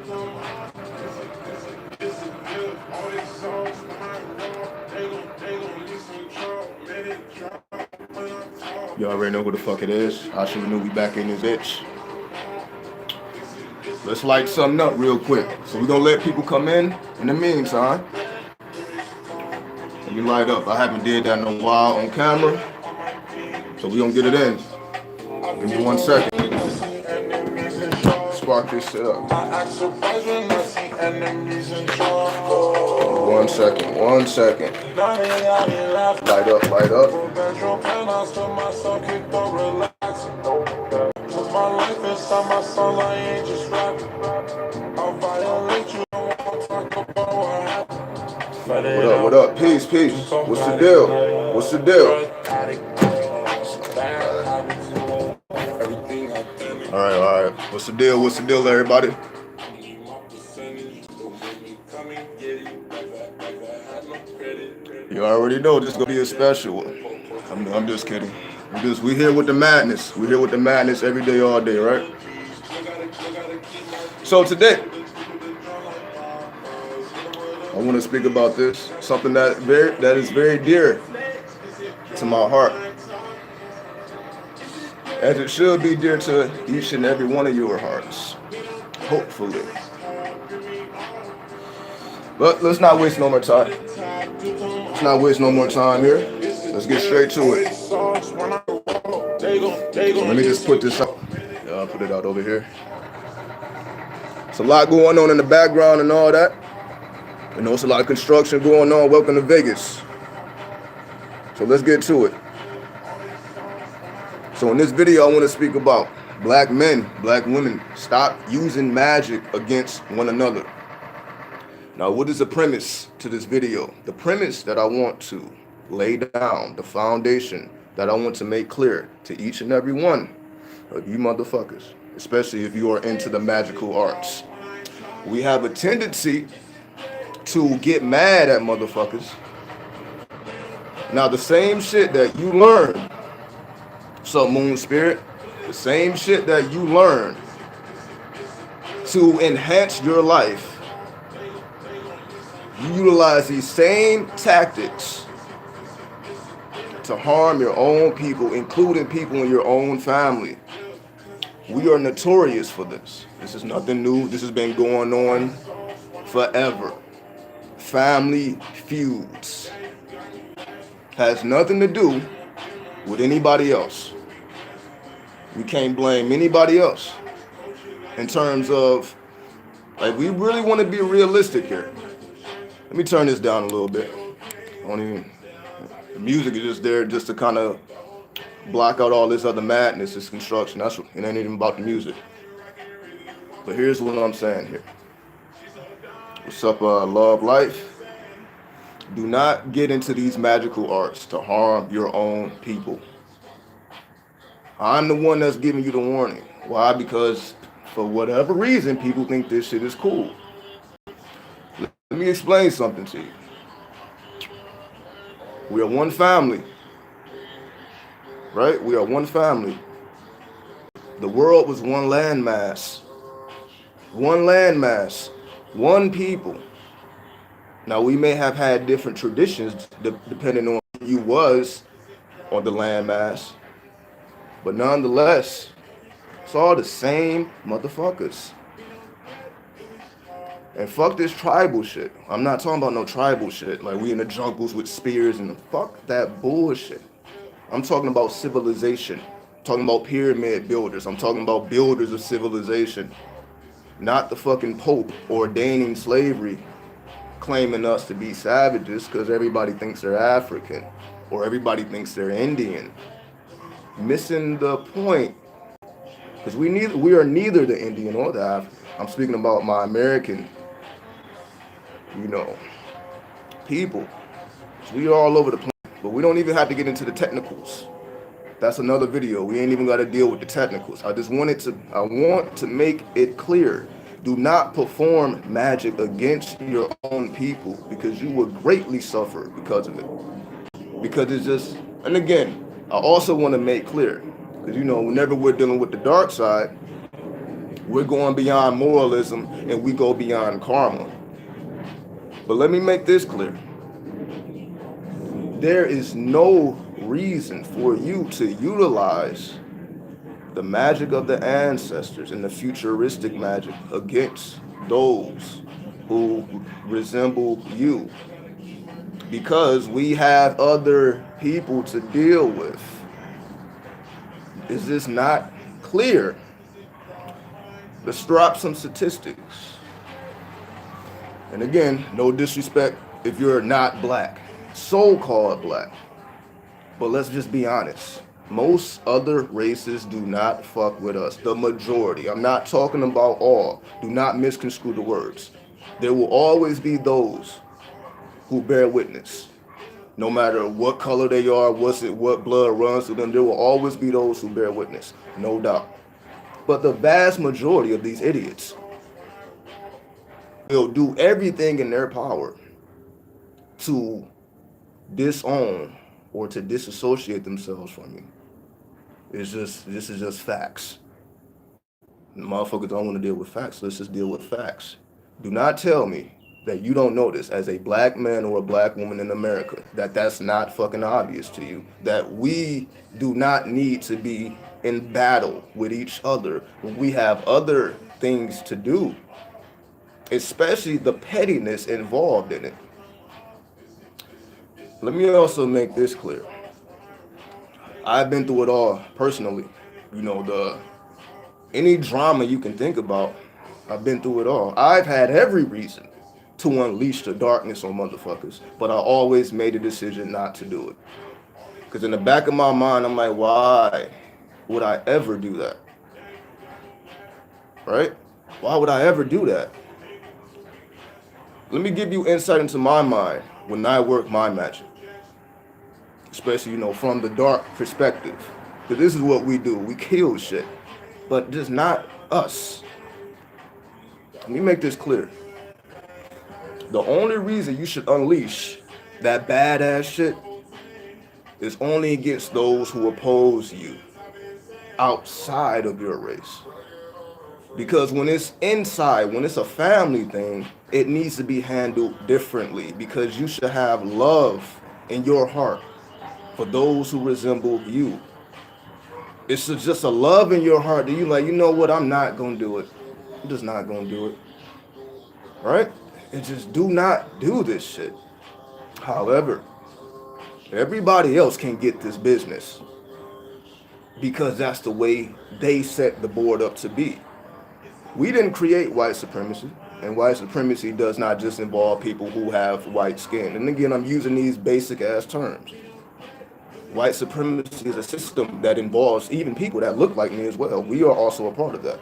You already know who the fuck it is. Asharenu, we back in this bitch. Let's light something up real quick. So we're gonna let people come in the meantime. Let me light up. I haven't did that in a while on camera. So we gonna get it in. Give me 1 second. Spark this shit up. 1 second, 1 second. Light up, light up. What up, peace, peace. What's the deal? What's the deal? Alright. What's the deal? What's the deal, everybody? You already know this is gonna be a special one. I'm just kidding. We here with the madness. We here with the madness every day, all day, right? So today, I want to speak about this, something that is very dear to my heart, as it should be dear to each and every one of your hearts, hopefully. But let's not waste no more time. Let's not waste no more time here. Let's get straight to it. Let me just put this up. I'll put it out over here. It's a lot going on in the background and all that. You know, it's a lot of construction going on. Welcome to Vegas. So let's get to it. So in this video, I want to speak about black men, black women. Stop using magic against one another. Now, what is the premise to this video? The premise that I want to lay down, the foundation that I want to make clear to each and every one of you motherfuckers, especially if you are into the magical arts. We have a tendency to get mad at motherfuckers. Now, the same shit that you learn, what's up, Moon Spirit? The same shit that you learn to enhance your life, you utilize these same tactics to harm your own people, including people in your own family. We are notorious for this. This is nothing new. This has been going on forever. Family feuds has nothing to do with anybody else. We can't blame anybody else in terms of, like, we really want to be realistic here. Let me turn this down a little bit. The music is just there just to kind of block out all this other madness, this construction. It ain't even about the music. But here's what I'm saying here. What's up, love life? Do not get into these magical arts to harm your own people. I'm the one that's giving you the warning. Why? Because for whatever reason, people think this shit is cool. Let me explain something to you. We are one family, right? We are one family. The world was one landmass. One landmass. One people. Now, we may have had different traditions depending on who you was on the landmass. But nonetheless, it's all the same motherfuckers. And fuck this tribal shit. I'm not talking about no tribal shit. Like, we in the jungles with spears and fuck that bullshit. I'm talking about civilization. I'm talking about pyramid builders. I'm talking about builders of civilization. Not the fucking Pope ordaining slavery, claiming us to be savages because everybody thinks they're African or everybody thinks they're Indian. Missing the point. Because we are neither the Indian or the African. I'm speaking about my American, people. We are all over the planet, but we don't even have to get into the technicals. That's another video. We ain't even got to deal with the technicals. I want to make it clear. Do not perform magic against your own people because you will greatly suffer because of it. Because it's just, and again, I also want to make clear, because whenever we're dealing with the dark side, We're going beyond moralism and we go beyond karma. But let me make this clear. There is no reason for you to utilize the magic of the ancestors and the futuristic magic against those who resemble you, because we have other people to deal with. Is this not clear? Let's drop some statistics. And again, no disrespect if you're not black, so-called black. But let's just be honest. Most other races do not fuck with us. The majority. I'm not talking about all. Do not misconstrue the words. There will always be those who bear witness. No matter what color they are, what blood runs through them, there will always be those who bear witness. No doubt. But the vast majority of these idiots will do everything in their power to disown or to disassociate themselves from you. This is just facts. The motherfuckers don't want to deal with facts. Let's just deal with facts. Do not tell me that you don't know this as a black man or a black woman in America, that's not fucking obvious to you, that we do not need to be in battle with each other when we have other things to do, especially the pettiness involved in it. Let me also make this clear. I've been through it all personally. Any drama you can think about, I've been through it all. I've had every reason to unleash the darkness on motherfuckers, but I always made a decision not to do it. Because in the back of my mind, I'm like, why would I ever do that? Right? Why would I ever do that? Let me give you insight into my mind when I work my magic. Especially, from the dark perspective. Because this is what we do. We kill shit. But just not us. Let me make this clear. The only reason you should unleash that badass shit is only against those who oppose you outside of your race. Because when it's inside, when it's a family thing, it needs to be handled differently, because you should have love in your heart for those who resemble you. It's just a love in your heart that you like, you know what, I'm not going to do it. I'm just not going to do it. Right? And just do not do this shit. However, everybody else can get this business because that's the way they set the board up to be. We didn't create white supremacy, and white supremacy does not just involve people who have white skin. And again, I'm using these basic ass terms. White supremacy is a system that involves even people that look like me as well. We are also a part of that.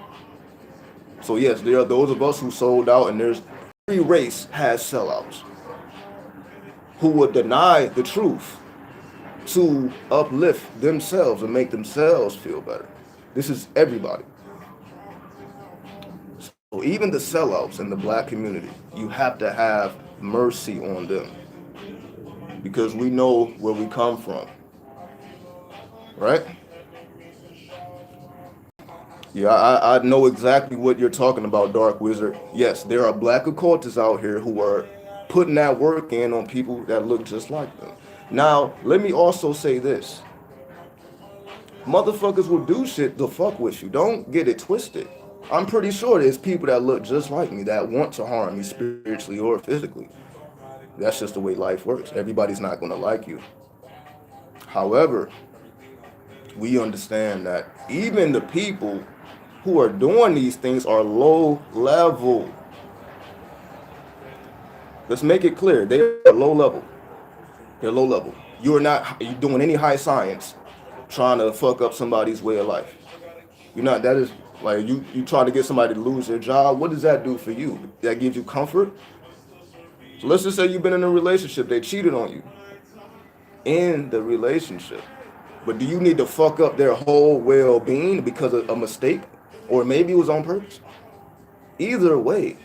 So yes, there are those of us who sold out, and every race has sellouts who would deny the truth to uplift themselves and make themselves feel better. This is everybody. So even the sellouts in the black community, you have to have mercy on them, because we know where we come from. Right? Yeah, I know exactly what you're talking about, Dark Wizard. Yes, there are black occultists out here who are putting that work in on people that look just like them. Now, let me also say this. Motherfuckers will do shit to fuck with you. Don't get it twisted. I'm pretty sure there's people that look just like me that want to harm me spiritually or physically. That's just the way life works. Everybody's not going to like you. However, we understand that even the people who are doing these things are low level. Let's make it clear. They're low level. They're low level. You're doing any high science trying to fuck up somebody's way of life. You're not. That is like you trying to get somebody to lose their job. What does that do for you? That gives you comfort? So let's just say you've been in a relationship. They cheated on you in the relationship. But do you need to fuck up their whole well-being because of a mistake? Or maybe it was on purpose? Either way,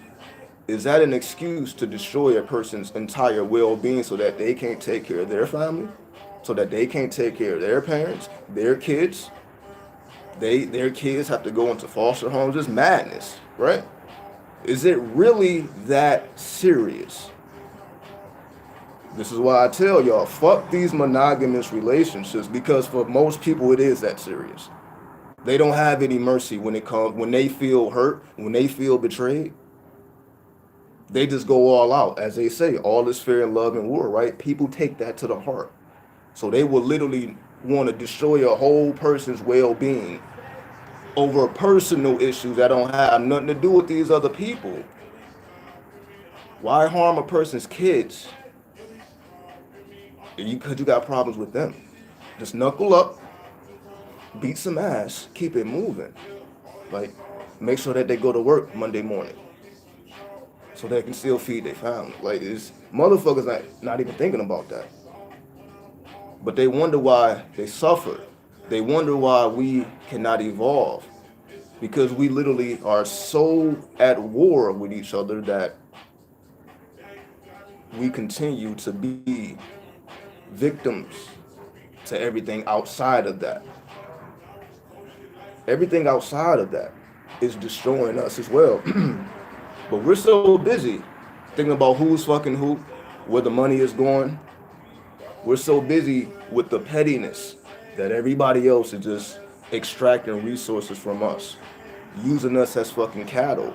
is that an excuse to destroy a person's entire well-being so that they can't take care of their family? So that they can't take care of their parents, their kids? Their kids have to go into foster homes. It's madness, right? Is it really that serious? This is why I tell y'all, fuck these monogamous relationships, because for most people it is that serious. They don't have any mercy when they feel hurt, when they feel betrayed. They just go all out. As they say, all is fair in love and war, right? People take that to the heart. So they will literally want to destroy a whole person's well-being over personal issues that don't have nothing to do with these other people. Why harm a person's kids? Because you got problems with them. Just knuckle up, beat some ass, keep it moving. Like, make sure that they go to work Monday morning so they can still feed their family. Like, it's motherfuckers not even thinking about that. But they wonder why they suffer. They wonder why we cannot evolve. Because we literally are so at war with each other that we continue to be victims to everything outside of that. Everything outside of that is destroying us as well. But we're so busy thinking about who's fucking who, where the money is going. We're so busy with the pettiness that everybody else is just extracting resources from us, using us as fucking cattle.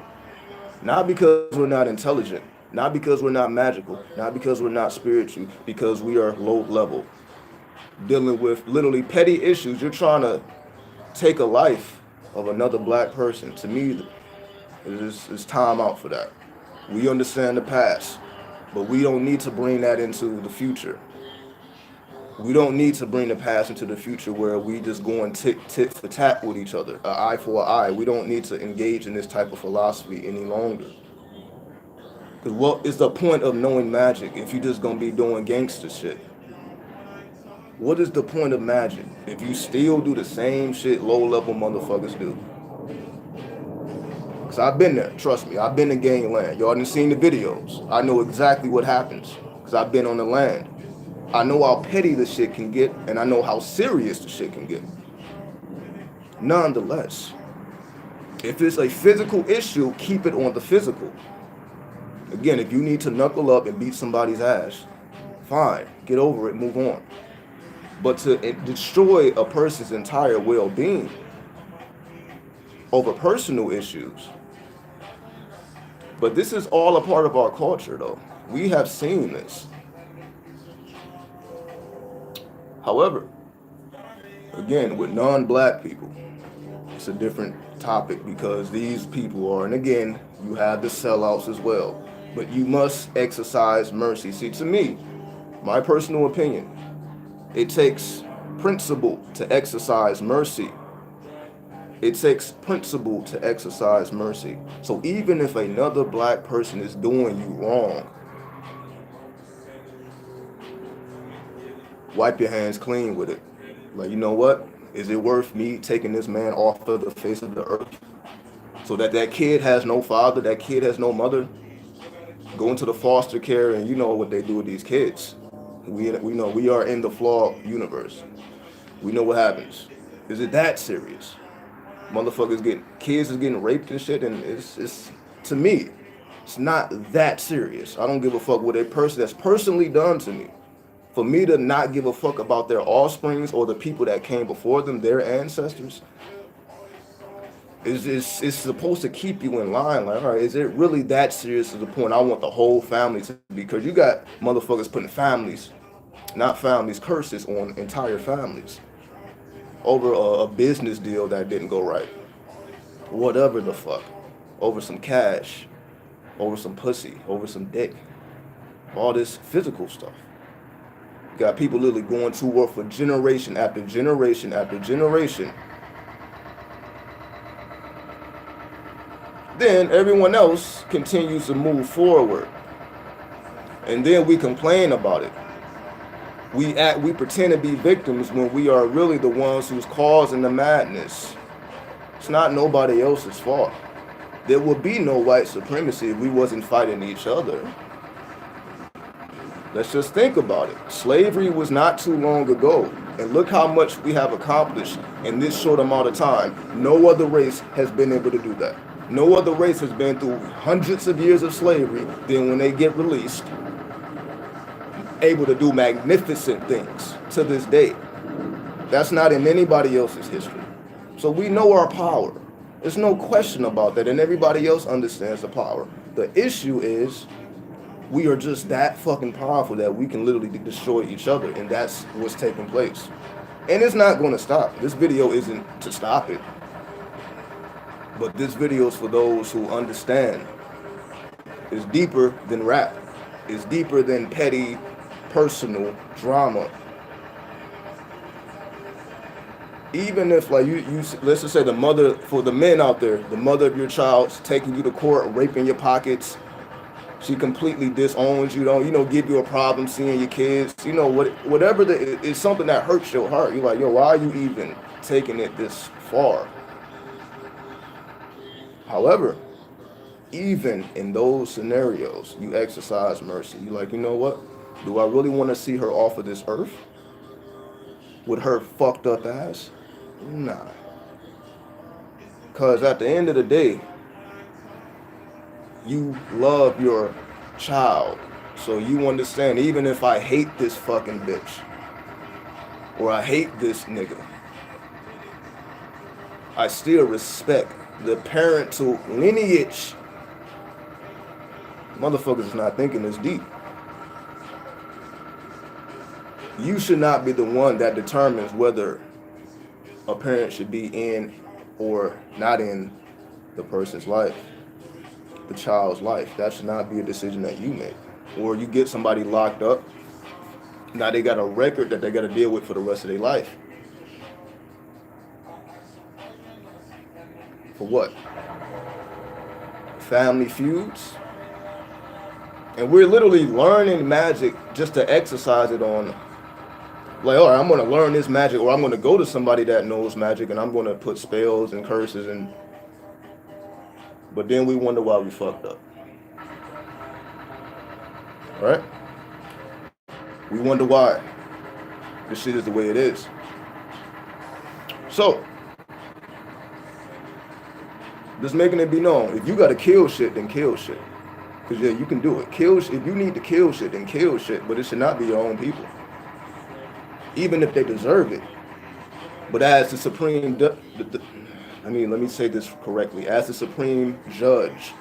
Not because we're not intelligent, not because we're not magical, not because we're not spiritual, because we are low level. Dealing with literally petty issues. You're trying to take a life of another black person. To me, it's time out for that. We understand the past, but we don't need to bring that into the future. We don't need to bring the past into the future where we just go and tit for tat with each other, an eye for an eye. We don't need to engage in this type of philosophy any longer. Because what is the point of knowing magic if you're just going to be doing gangster shit? What is the point of magic if you still do the same shit low-level motherfuckers do? Because I've been there, trust me. I've been in gangland. Y'all done seen the videos. I know exactly what happens because I've been on the land. I know how petty the shit can get, and I know how serious the shit can get. Nonetheless, if it's a physical issue, keep it on the physical. Again, if you need to knuckle up and beat somebody's ass, fine, get over it, move on. But to destroy a person's entire well-being over personal issues. But this is all a part of our culture, though. We have seen this. However, again, with non-black people, it's a different topic because these people are, and again, you have the sellouts as well. But you must exercise mercy. See, to me, my personal opinion, it takes principle to exercise mercy. It takes principle to exercise mercy. So even if another black person is doing you wrong, wipe your hands clean with it. Like, you know what? Is it worth me taking this man off of the face of the earth so that that kid has no father, that kid has no mother? Go into the foster care, and you know what they do with these kids. We know we are in the flawed universe. We know what happens. Is it that serious? Kids is getting raped and shit, and it's to me, it's not that serious. I don't give a fuck what a person that's personally done to me. For me to not give a fuck about their offsprings or the people that came before them, their ancestors, it's supposed to keep you in line. Like, all right, is it really that serious to the point I want the whole family to be? Because you got motherfuckers putting curses on entire families over a business deal that didn't go right. Whatever the fuck. Over some cash, over some pussy, over some dick. All this physical stuff. You got people literally going to war for generation after generation after generation. Then everyone else continues to move forward. And then we complain about it. We pretend to be victims when we are really the ones who's causing the madness. It's not nobody else's fault. There would be no white supremacy if we wasn't fighting each other. Let's just think about it. Slavery was not too long ago. And look how much we have accomplished in this short amount of time. No other race has been able to do that. No other race has been through hundreds of years of slavery. Then when they get released, able to do magnificent things to this day. That's not in anybody else's history. So we know our power. There's no question about that. And everybody else understands the power. The issue is we are just that fucking powerful that we can literally destroy each other. And that's what's taking place. And it's not going to stop. This video isn't to stop it. But this video is for those who understand. It's deeper than rap. It's deeper than petty, personal drama. Even if, like, you let's just say the mother, for the men out there, the mother of your child's taking you to court, raping your pockets, she completely disowns you, don't, give you a problem seeing your kids, whatever it's something that hurts your heart. You're like, yo, why are you even taking it this far? However, even in those scenarios, you exercise mercy. You're like, you know what? Do I really want to see her off of this earth with her fucked up ass? Nah. Because at the end of the day, you love your child. So you understand, even if I hate this fucking bitch, or I hate this nigga, I still respect the parental lineage. Motherfuckers is not thinking this deep. You should not be the one that determines whether a parent should be in or not in the person's life, the child's life. That should not be a decision that you make. Or you get somebody locked up, now they got a record that they got to deal with for the rest of their life. For what? Family feuds? And we're literally learning magic just to exercise it on, like, all right, I'm going to learn this magic, or I'm going to go to somebody that knows magic and I'm going to put spells and curses and, but then we wonder why we fucked up. All right? We wonder why this shit is the way it is. So, just making it be known, if you got to kill shit, then kill shit. Because, yeah, you can do it. If you need to kill shit, then kill shit. But it should not be your own people. Even if they deserve it. But as the supreme, let me say this correctly. As the supreme judge,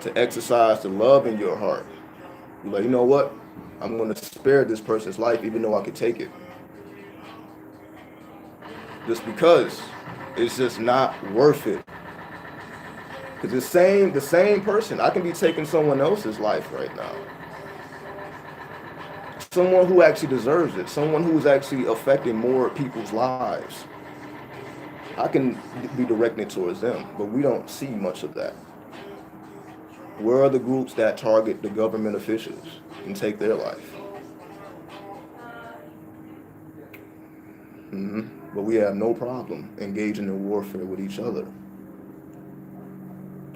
to exercise the love in your heart, you're like, you know what? I'm going to spare this person's life even though I could take it. Just because it's just not worth it. Because the same person, I can be taking someone else's life right now. Someone who actually deserves it. Someone who's actually affecting more people's lives. I can be directing towards them, but we don't see much of that. Where are the groups that target the government officials and take their life? But we have no problem engaging in warfare with each other.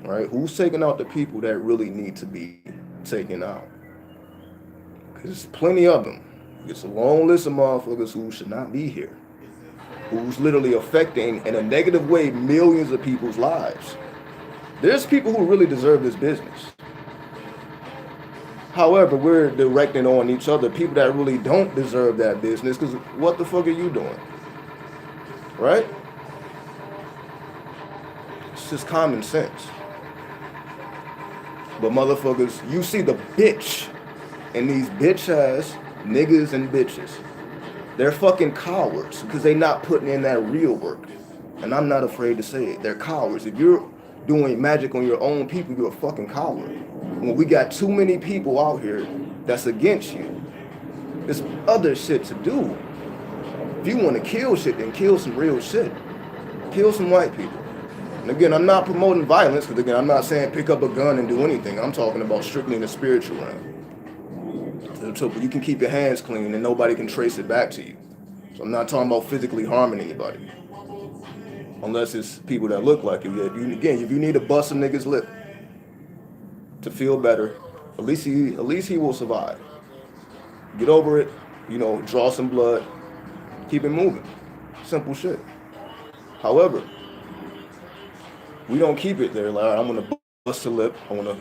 All right, who's taking out the people that really need to be taken out? Because there's plenty of them. It's a long list of motherfuckers who should not be here. Who's literally affecting, in a negative way, millions of people's lives. There's people who really deserve this business. However, we're directing on each other people that really don't deserve that business, because what the fuck are you doing? Right? It's just common sense. But motherfuckers, you see the bitch and these bitch ass niggas and bitches. They're fucking cowards because they not putting in that real work. And I'm not afraid to say it. They're cowards. If you're doing magic on your own people, you're a fucking coward. When we got too many people out here that's against you, there's other shit to do. If you want to kill shit, then kill some real shit. Kill some white people. And again, I'm not promoting violence, because again, I'm not saying pick up a gun and do anything. I'm talking about strictly in the spiritual realm. So you can keep your hands clean and nobody can trace it back to you. So I'm not talking about physically harming anybody. Unless it's people that look like you. If you need to bust a nigga's lip to feel better, at least he will survive. Get over it, draw some blood, keep it moving. Simple shit. However, we don't keep it there. Like, all right, I'm gonna bust a lip. I wanna,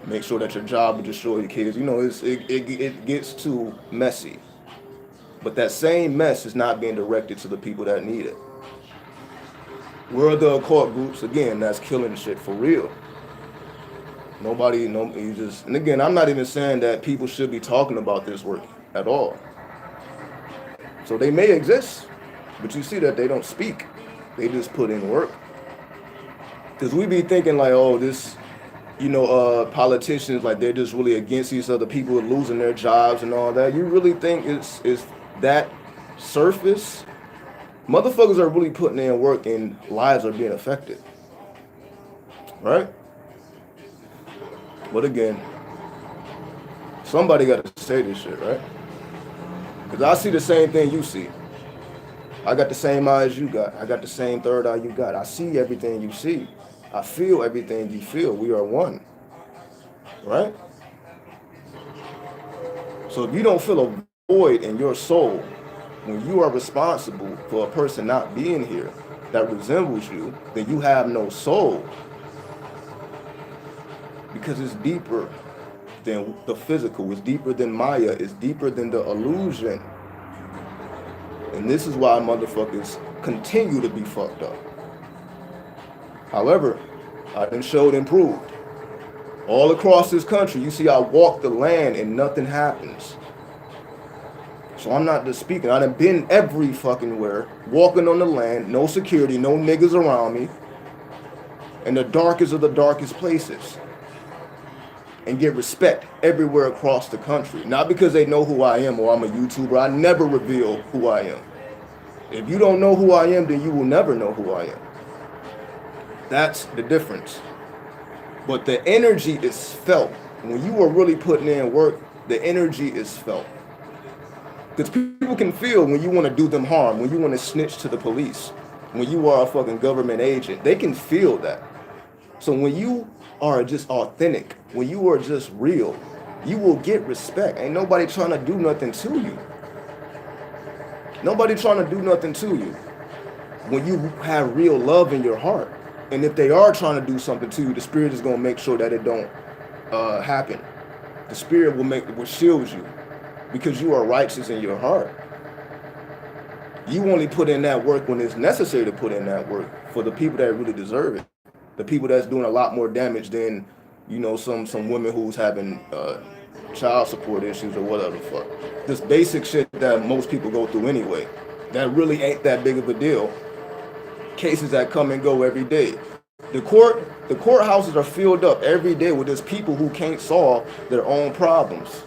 make sure that your job will destroy your kids. It gets too messy. But that same mess is not being directed to the people that need it. Where are the occult groups again that's killing shit for real? Nobody, no, you just. And again, I'm not even saying that people should be talking about this work at all. So they may exist, but you see that they don't speak. They just put in work. Because we be thinking like, oh, this, politicians, like they're just really against these other people losing their jobs and all that. You really think it's that surface? Motherfuckers are really putting in work and lives are being affected. Right? But again, somebody got to say this shit, right? Because I see the same thing you see. I got the same eyes you got. I got the same third eye you got. I see everything you see. I feel everything you feel. We are one. Right? So if you don't feel a void in your soul when you are responsible for a person not being here that resembles you, then you have no soul. Because it's deeper than the physical. It's deeper than Maya. It's deeper than the illusion. And this is why motherfuckers continue to be fucked up. However, I done showed and proved. All across this country, you see I walk the land and nothing happens. So I'm not just speaking. I done been every fucking where, walking on the land, no security, no niggas around me, in the darkest of the darkest places. And get respect everywhere across the country. Not because they know who I am or I'm a YouTuber. I never reveal who I am. If you don't know who I am, then you will never know who I am. That's the difference. But the energy is felt. When you are really putting in work, the energy is felt. Because people can feel when you want to do them harm, when you want to snitch to the police, when you are a fucking government agent. They can feel that. So when you are just authentic, when you are just real, you will get respect. Ain't nobody trying to do nothing to you. Nobody trying to do nothing to you. When you have real love in your heart. And if they are trying to do something to you, the spirit is going to make sure that it don't happen. The spirit will shield you because you are righteous in your heart. You only put in that work when it's necessary to put in that work for the people that really deserve it. The people that's doing a lot more damage than, some women who's having child support issues or whatever the fuck. This basic shit that most people go through anyway. That really ain't that big of a deal. Cases that come and go every day. The courthouses are filled up every day with just people who can't solve their own problems.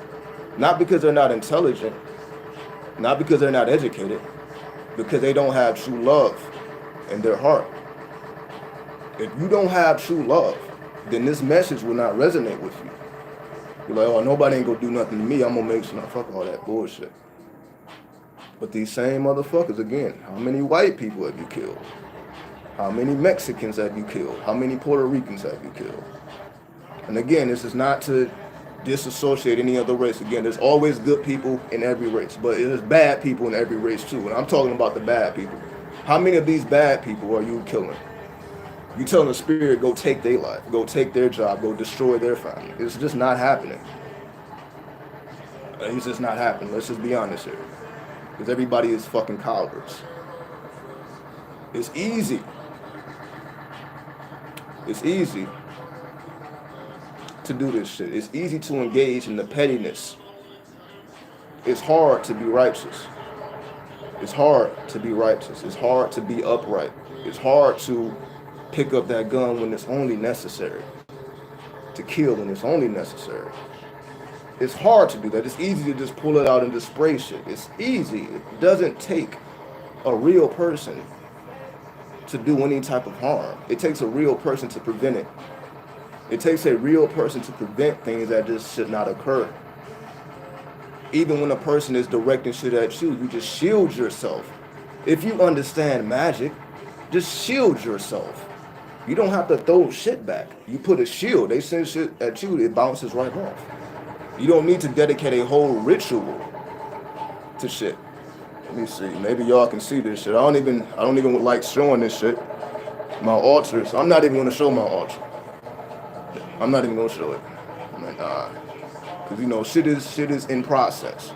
Not because they're not intelligent, not because they're not educated, because they don't have true love in their heart. If you don't have true love, then this message will not resonate with you. You're like, oh, nobody ain't gonna do nothing to me. I'm gonna make sure, fuck all that bullshit. But these same motherfuckers, again, how many white people have you killed? How many Mexicans have you killed? How many Puerto Ricans have you killed? And again, this is not to disassociate any other race. Again, there's always good people in every race, but there's bad people in every race too. And I'm talking about the bad people. How many of these bad people are you killing? You telling the spirit, go take their life, go take their job, go destroy their family. It's just not happening. It's just not happening. Let's just be honest here. Because everybody is fucking cowards. It's easy. It's easy to do this shit. It's easy to engage in the pettiness. It's hard to be righteous. It's hard to be righteous. It's hard to be upright. It's hard to pick up that gun when it's only necessary. To kill when it's only necessary. It's hard to do that. It's easy to just pull it out and just spray shit. It's easy. It doesn't take a real person to do any type of harm. It takes a real person to prevent it. It takes a real person to prevent things that just should not occur. Even when a person is directing shit at you, you just shield yourself. If you understand magic, just shield yourself. You don't have to throw shit back. You put a shield, they send shit at you, it bounces right off. You don't need to dedicate a whole ritual to shit. Let me see. Maybe y'all can see this shit. I don't even like showing this shit. My altars. I'm not even gonna show my altar. I'm not even gonna show it. I'm like, nah. Cause you know, shit is in process.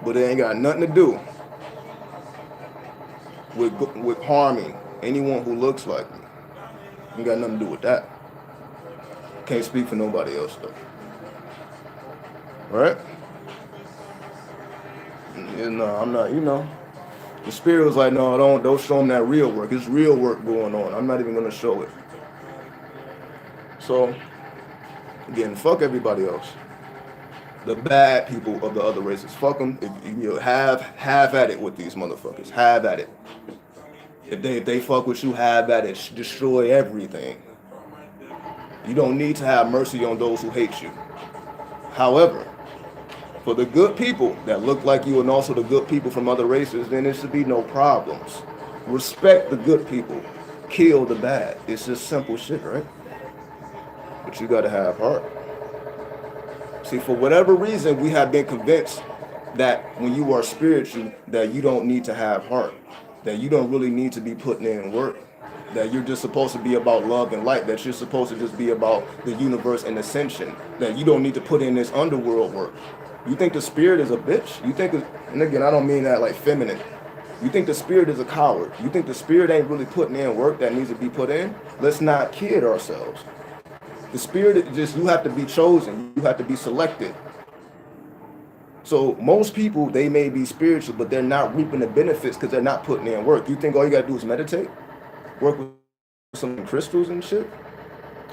But it ain't got nothing to do with harming anyone who looks like me. Ain't got nothing to do with that. Can't speak for nobody else though. Right? Yeah, no, I'm not. You know, the spirit was like, no, don't show them that real work. It's real work going on. I'm not even gonna show it. So, again, fuck everybody else. The bad people of the other races, fuck them. If you have at it with these motherfuckers. Have at it. If they fuck with you, have at it. Destroy everything. You don't need to have mercy on those who hate you. However, for the good people that look like you and also the good people from other races, then there should be no problems. Respect the good people. Kill the bad. It's just simple shit, right? But you gotta have heart. See, for whatever reason, we have been convinced that when you are spiritual, that you don't need to have heart, that you don't really need to be putting in work, that you're just supposed to be about love and light, that you're supposed to just be about the universe and ascension, that you don't need to put in this underworld work. You think the spirit is a bitch? You think, and again, I don't mean that like feminine. You think the spirit is a coward? You think the spirit ain't really putting in work that needs to be put in? Let's not kid ourselves. The spirit is just, you have to be chosen. You have to be selected. So most people, they may be spiritual, but they're not reaping the benefits because they're not putting in work. You think all you got to do is meditate? Work with some crystals and shit?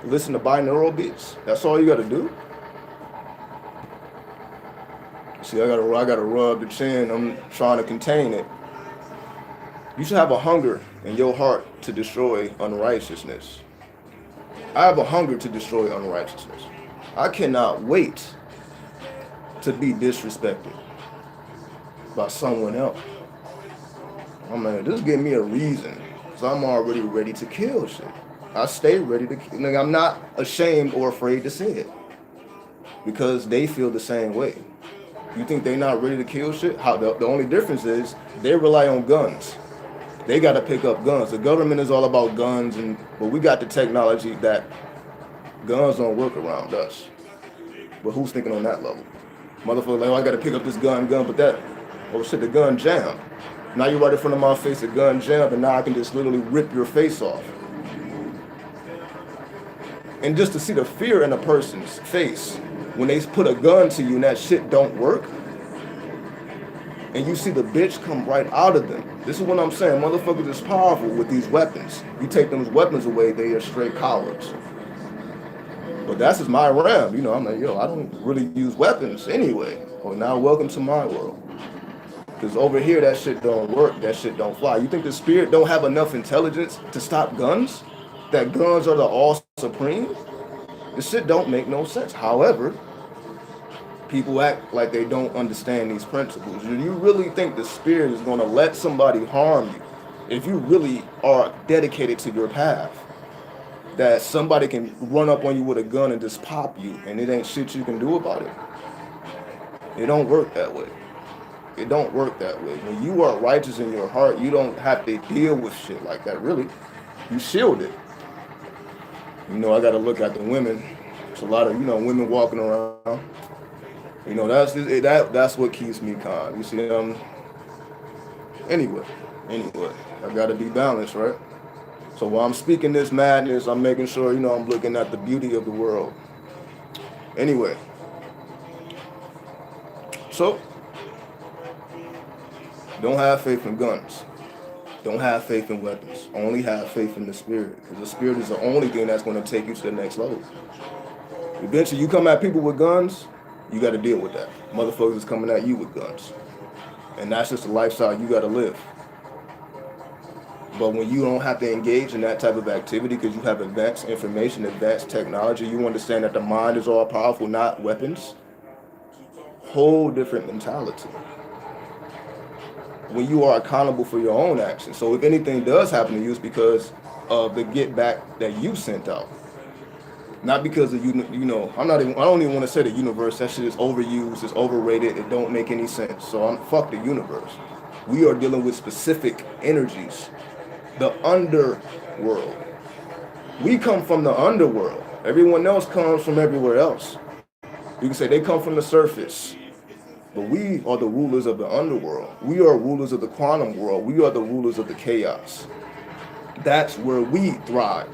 Listen to binaural beats? That's all you got to do? See, I gotta rub the chin. I'm trying to contain it. You should have a hunger in your heart to destroy unrighteousness. I have a hunger to destroy unrighteousness. I cannot wait to be disrespected by someone else. I'm like, just give me a reason, because I'm already ready to kill shit. I stay ready to kill. Like, I'm not ashamed or afraid to say it, because they feel the same way. You think they're not ready to kill shit? How the only difference is they rely on guns. They got to pick up guns. The government is all about guns, but we got the technology that guns don't work around us. But who's thinking on that level? Motherfucker, like, oh, I got to pick up this gun, but that, oh shit, the gun jammed. Now you're right in front of my face, the gun jammed, and now I can just literally rip your face off. And just to see the fear in a person's face when they put a gun to you and that shit don't work, and you see the bitch come right out of them. This is what I'm saying. Motherfuckers is powerful with these weapons. You take those weapons away, they are straight cowards. But that's just my realm. You know, I'm like, yo, I don't really use weapons anyway. Well, now welcome to my world. Because over here, that shit don't work. That shit don't fly. You think the spirit don't have enough intelligence to stop guns? That guns are the all supreme? This shit don't make no sense. However, people act like they don't understand these principles. Do you really think the spirit is going to let somebody harm you if you really are dedicated to your path? That somebody can run up on you with a gun and just pop you and it ain't shit you can do about it? It don't work that way. It don't work that way. When you are righteous in your heart, you don't have to deal with shit like that, really. You shield it. You know, I got to look at the women. There's a lot of, women walking around. You know, that's what keeps me calm. You see, anyway, I gotta be balanced, right? So while I'm speaking this madness, I'm making sure, I'm looking at the beauty of the world. Anyway, so don't have faith in guns. Don't have faith in weapons. Only have faith in the spirit, because the spirit is the only thing that's going to take you to the next level. Eventually, you come at people with guns, you got to deal with that. Motherfuckers is coming at you with guns. And that's just the lifestyle you got to live. But when you don't have to engage in that type of activity because you have advanced information, advanced technology, you understand that the mind is all powerful, not weapons. Whole different mentality. When you are accountable for your own actions. So if anything does happen to you, it's because of the get back that you sent out. Not because of I don't even want to say the universe. That shit is overused, it's overrated, it don't make any sense. So I'm fuck the universe. We are dealing with specific energies. The underworld. We come from the underworld. Everyone else comes from everywhere else. You can say they come from the surface. But we are the rulers of the underworld. We are rulers of the quantum world. We are the rulers of the chaos. That's where we thrive.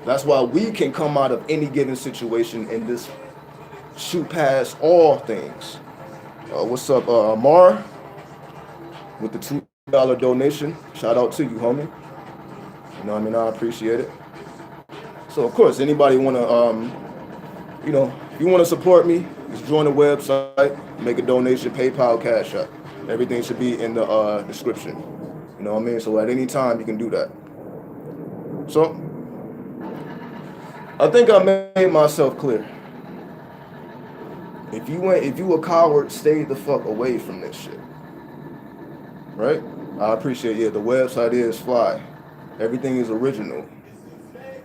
That's why we can come out of any given situation and just shoot past all things. What's up, Amar? With the $2 donation. Shout out to you, homie. You know what I mean? I appreciate it. So, of course, anybody want to, if you want to support me, just join the website, make a donation, PayPal, Cash App. Everything should be in the description. You know what I mean? So at any time, you can do that. So, I think I made myself clear. If you a coward, stay the fuck away from this shit. Right? I appreciate the website is fly. Everything is original.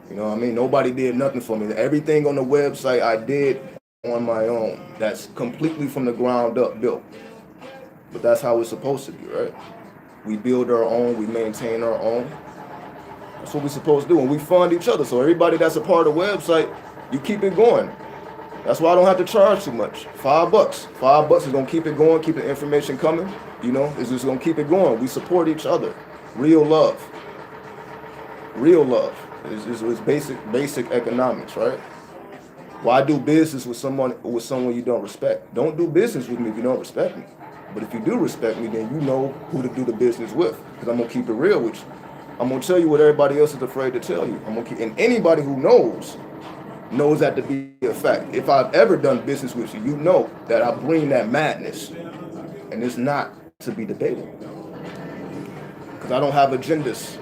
You know what I mean? Nobody did nothing for me. Everything on the website I did on my own. That's completely from the ground up built. But that's how it's supposed to be, right? We build our own, we maintain our own. That's what we're supposed to do. And we fund each other. So everybody that's a part of the website, you keep it going. That's why I don't have to charge too much. $5. $5 is gonna keep it going, keep the information coming. It's just gonna keep it going. We support each other. Real love. Real love. It's basic economics, right? Why do business with someone you don't respect? Don't do business with me if you don't respect me. But if you do respect me, then you know who to do the business with. Because I'm gonna keep it real with you. I'm gonna tell you what everybody else is afraid to tell you. And anybody who knows that to be a fact. If I've ever done business with you, you know that I bring that madness, and it's not to be debated. Because I don't have agendas.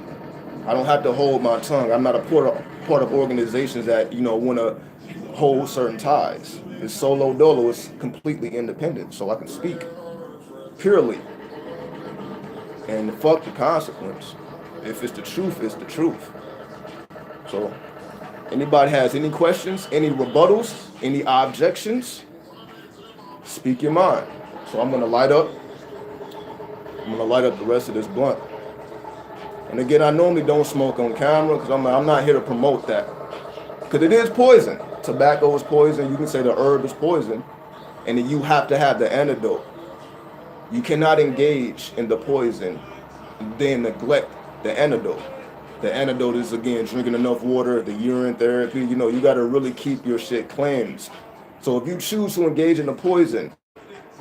I don't have to hold my tongue. I'm not a part of organizations that want to hold certain ties. It's solo dolo. It's completely independent, so I can speak purely and fuck the consequence. If it's the truth, it's the truth. So, anybody has any questions, any rebuttals, any objections, speak your mind. So I'm gonna light up the rest of this blunt. And again, I normally don't smoke on camera because I'm not here to promote that. Because it is poison. Tobacco is poison. You can say the herb is poison. And then you have to have the antidote. You cannot engage in the poison and then neglect the antidote. The antidote is, again, drinking enough water, the urine therapy. You got to really keep your shit cleansed. So if you choose to engage in the poison,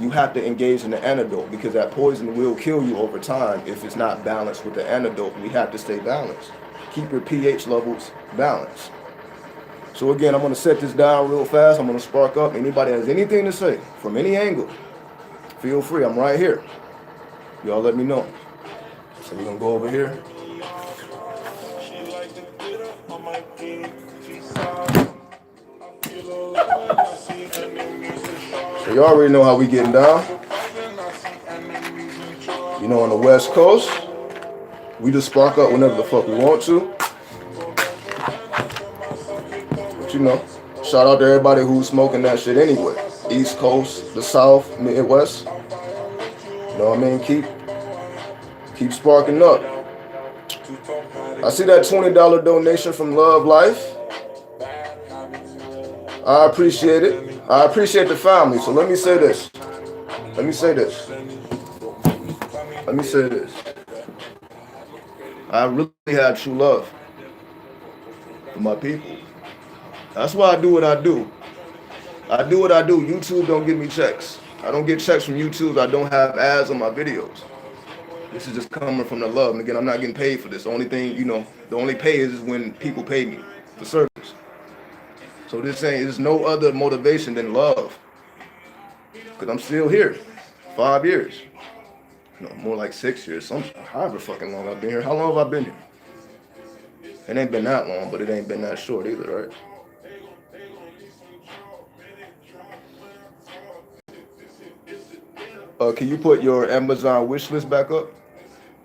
you have to engage in the antidote because that poison will kill you over time if it's not balanced with the antidote. We have to stay balanced. Keep your pH levels balanced. So again, I'm going to set this down real fast. I'm going to spark up. Anybody has anything to say from any angle, feel free. I'm right here. Y'all let me know. So we're going to go over here. So you already know how we getting down. On the West Coast, we just spark up whenever the fuck we want to. But shout out to everybody who's smoking that shit anyway. East Coast, the South, Midwest. You know what I mean? Keep sparking up. I see that $20 donation from Love Life. I appreciate it. I appreciate the family. So let me say this. I really have true love for my people. That's why I do what I do. YouTube don't give me checks. I don't get checks from YouTube. I don't have ads on my videos. This is just coming from the love. And again, I'm not getting paid for this. The only thing, the only pay is when people pay me for service. So there's no other motivation than love. Because I'm still here. 5 years. More like 6 years. However fucking long I've been here. How long have I been here? It ain't been that long, but it ain't been that short either, right? Can you put your Amazon wish list back up?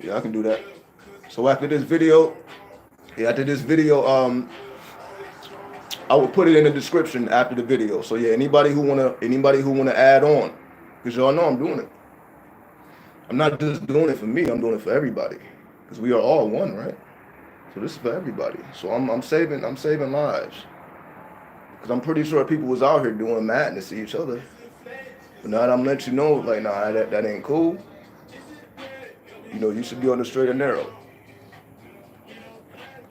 Yeah, I can do that. So after this video, I will put it in the description after the video. So yeah, anybody who wanna add on, because y'all know I'm doing it. I'm not just doing it for me. I'm doing it for everybody, because we are all one, right? So this is for everybody. So I'm saving lives, because I'm pretty sure people was out here doing madness to each other. But now that I'm letting you know, like, nah, that ain't cool. You know, you should be on the straight and narrow.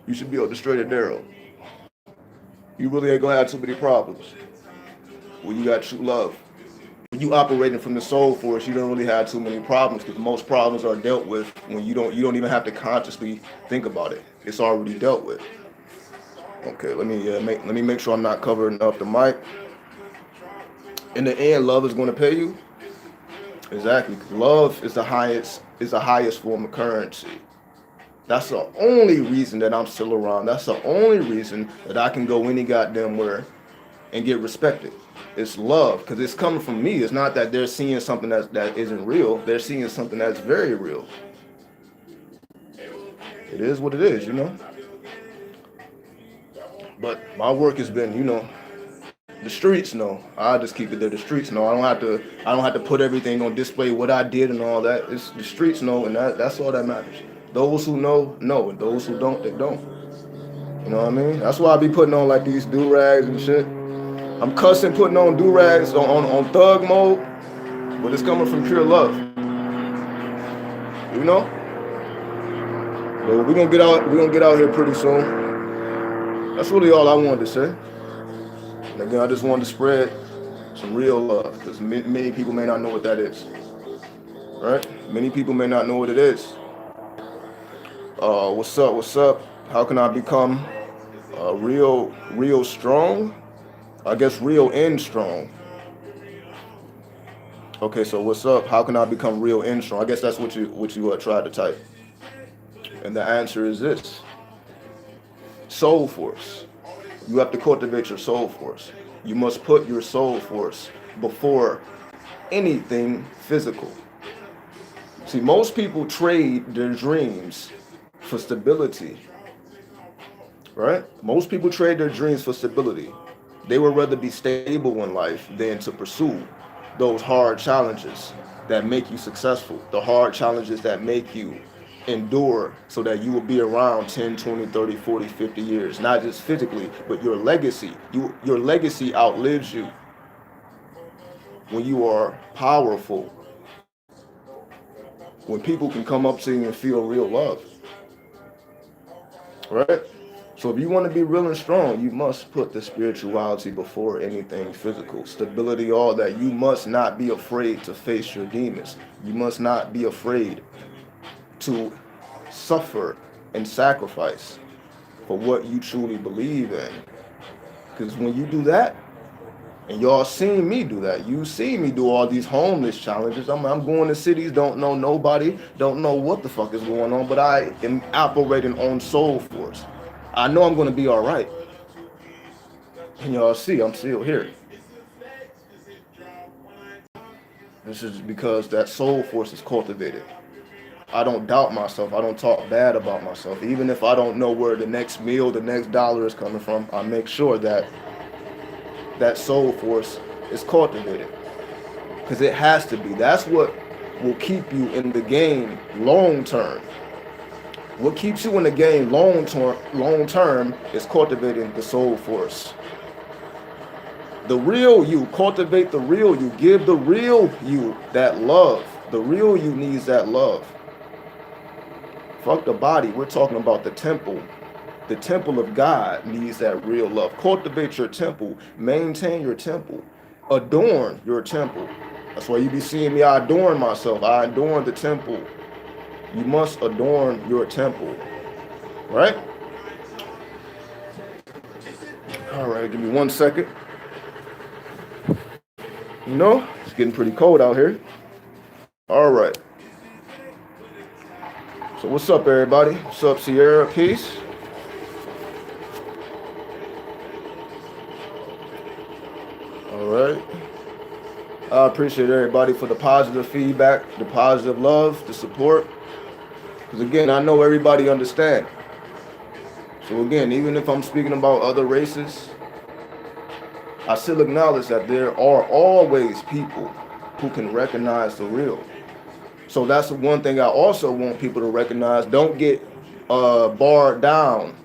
You should be on the straight and narrow. You really ain't gonna have too many problems when you got true love. When you operating from the soul force, you don't really have too many problems, because most problems are dealt with when you don't even have to consciously think about it. It's already dealt with. Okay, let me make sure I'm not covering up the mic. In the end, love is going to pay you. Exactly, because love is the highest form of currency. That's the only reason that I'm still around. That's the only reason that I can go any goddamn where and get respected. It's love, because it's coming from me. It's not that they're seeing something that isn't real. They're seeing something that's very real. It is what it is, you know. But my work has been, you know, the streets know. I just keep it there. The streets know. I don't have to put everything on display, what I did and all that. It's the streets know, and that's all that matters. Those who know, and those who don't, they don't. You know what I mean? That's why I be putting on like these do-rags and shit. I'm cussing, putting on do-rags on thug mode, but it's coming from pure love. You know? But we're gonna get out here pretty soon. That's really all I wanted to say. And again, I just wanted to spread some real love, because many people may not know what that is. Right? Many people may not know what it is. What's up? How can I become real strong? I guess real and strong. Okay, so what's up? How can I become real and strong? I guess that's what you tried to type. And the answer is this: soul force. You have to cultivate your soul force. You must put your soul force before anything physical. See, most people trade their dreams for stability. Right? Most people trade their dreams for stability. They would rather be stable in life than to pursue those hard challenges that make you successful, the hard challenges that make you endure, so that you will be around 10, 20, 30, 40, 50 years, not just physically, but your legacy. Your legacy outlives you when you are powerful, when people can come up to you and feel real love. Right? So if you want to be real and strong, you must put the spirituality before anything physical. Stability, all that. You must not be afraid to face your demons. You must not be afraid to suffer and sacrifice for what you truly believe in. Because when you do that, and y'all seen me do that, you see me do all these homeless challenges. I'm going to cities, don't know nobody, don't know what the fuck is going on, but I am operating on soul force. I know I'm going to be all right. And y'all see, I'm still here. This is because that soul force is cultivated. I don't doubt myself. I don't talk bad about myself. Even if I don't know where the next meal, the next dollar is coming from, I make sure that that soul force is cultivated. Because it has to be. That's what will keep you in the game long term. What keeps you in the game long term is cultivating the soul force. The real you, cultivate the real you. Give the real you that love. The real you needs that love. Fuck the body. We're talking about the temple. The temple of God needs that real love. Cultivate your temple. Maintain your temple. Adorn your temple. That's why you be seeing me. I adorn myself. I adorn the temple. You must adorn your temple. Right? All right, give me 1 second. You know, it's getting pretty cold out here. All right. So what's up, everybody? What's up, Sierra? Peace. All right. I appreciate everybody for the positive feedback, the positive love, the support. Because again, I know everybody understands. So again, even if I'm speaking about other races, I still acknowledge that there are always people who can recognize the real. So that's the one thing I also want people to recognize. Don't get barred down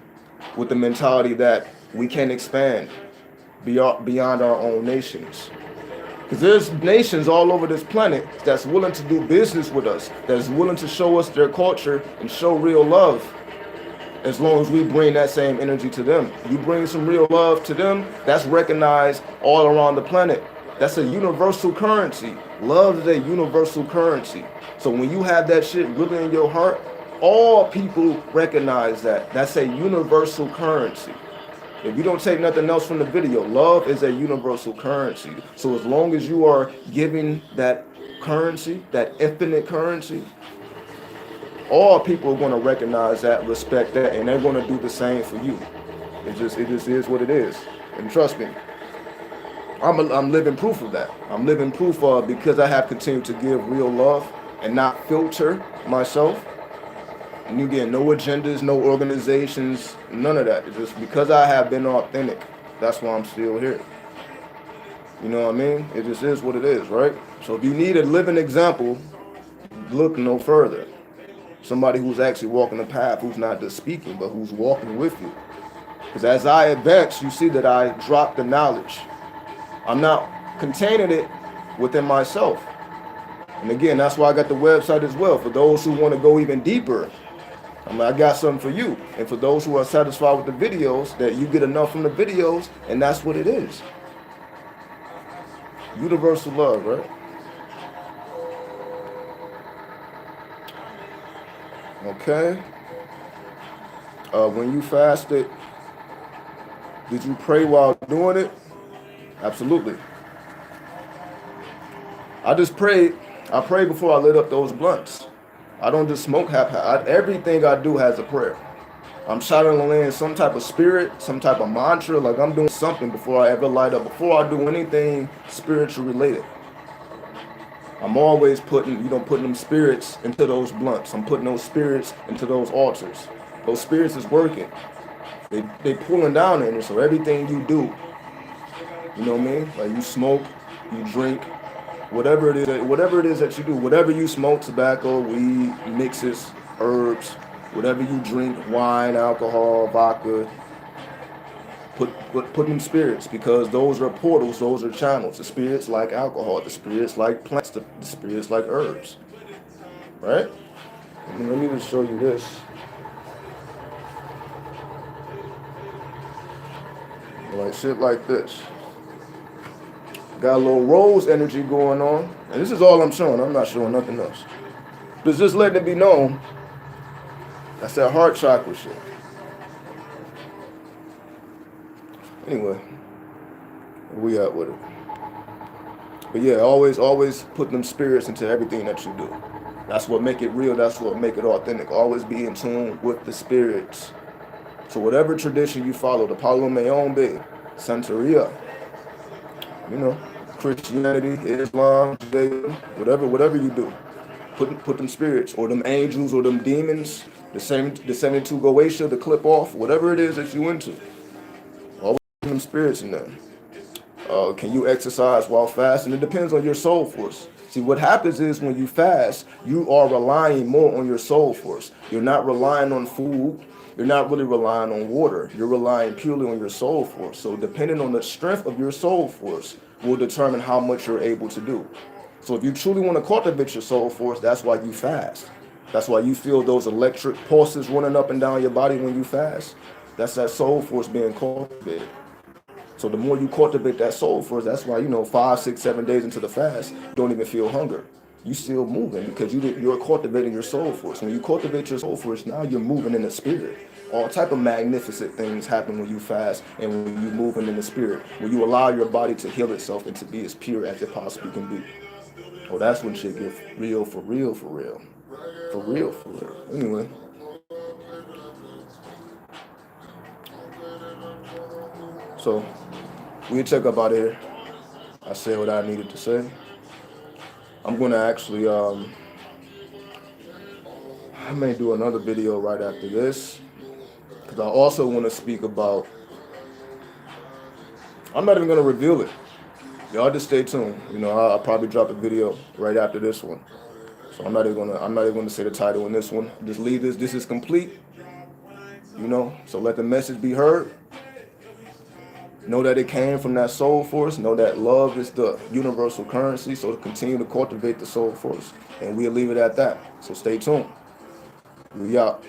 with the mentality that we can't expand beyond our own nations. Because there's nations all over this planet that's willing to do business with us, that's willing to show us their culture and show real love, as long as we bring that same energy to them. You bring some real love to them, that's recognized all around the planet. That's a universal currency. Love is a universal currency. So when you have that shit really in your heart, all people recognize that. That's a universal currency. If you don't take nothing else from the video, love is a universal currency. So as long as you are giving that currency, that infinite currency, all people are going to recognize that, respect that, and they're going to do the same for you. It just is what it is. And trust me, I'm living proof of that. I'm living proof of, because I have continued to give real love and not filter myself. And you get no agendas, no organizations, none of that. It's just because I have been authentic. That's why I'm still here. You know what I mean? It just is what it is, right? So if you need a living example, look no further. Somebody who's actually walking the path, who's not just speaking, but who's walking with you. Because as I advance, you see that I drop the knowledge. I'm not containing it within myself. And again, that's why I got the website as well. For those who want to go even deeper, I got something for you. And for those who are satisfied with the videos, that you get enough from the videos, and that's what it is. Universal love, right? Okay. When you fasted, did you pray while doing it? Absolutely. I just prayed. I prayed before I lit up those blunts. I don't just smoke haphazard. Everything I do has a prayer. I'm channeling in some type of spirit, some type of mantra, like I'm doing something before I ever light up, before I do anything spiritual related. I'm always putting them spirits into those blunts. I'm putting those spirits into those altars. Those spirits is working. They pulling down in it. So everything you do, you know what I mean? Like you smoke, you drink, whatever it is that you do, whatever you smoke, tobacco, weed, mixes, herbs, whatever you drink, wine, alcohol, vodka, put them spirits, because those are portals, those are channels. The spirits like alcohol, the spirits like plants, the spirits like herbs, right? Let me just show you this. Like shit like this. Got a little rose energy going on. And this is all I'm showing. I'm not showing nothing else. But just letting it be known, that's that heart chakra shit. Anyway, where we at with it? But yeah, always put them spirits into everything that you do. That's what make it real. That's what make it authentic. Always be in tune with the spirits. So whatever tradition you follow, the Palo Mayombe, Santeria, you know, Christianity, Islam, Judaism, whatever you do, put them spirits or them angels or them demons, the 72 Goetia, the clip off, whatever it is that you into. Always put them spirits in there. Can you exercise while fasting? It depends on your soul force. See, what happens is when you fast, you are relying more on your soul force. You're not relying on food. You're not really relying on water. You're relying purely on your soul force. So depending on the strength of your soul force will determine how much you're able to do. So if you truly want to cultivate your soul force, that's why you fast. That's why you feel those electric pulses running up and down your body when you fast. That's that soul force being cultivated. So the more you cultivate that soul force, that's why, 5, 6, 7 days into the fast, you don't even feel hunger. You still moving because you're cultivating your soul force. When you cultivate your soul force, now you're moving in the spirit. All type of magnificent things happen when you fast and when you're moving in the spirit. When you allow your body to heal itself and to be as pure as it possibly can be. Oh, that's when shit gets real for real, for real. For real, for real. Anyway. So, we'll check up out of here. I said what I needed to say. I'm going to actually, I may do another video right after this. Because I also want to speak about I'm not even gonna reveal it. Y'all just stay tuned. You know, I'll probably drop a video right after this one. So I'm not even gonna say the title in this one. Just leave this. This is complete. You know, so let the message be heard. Know that it came from that soul force. Know that love is the universal currency. So continue to cultivate the soul force, and we'll leave it at that. So stay tuned. We out.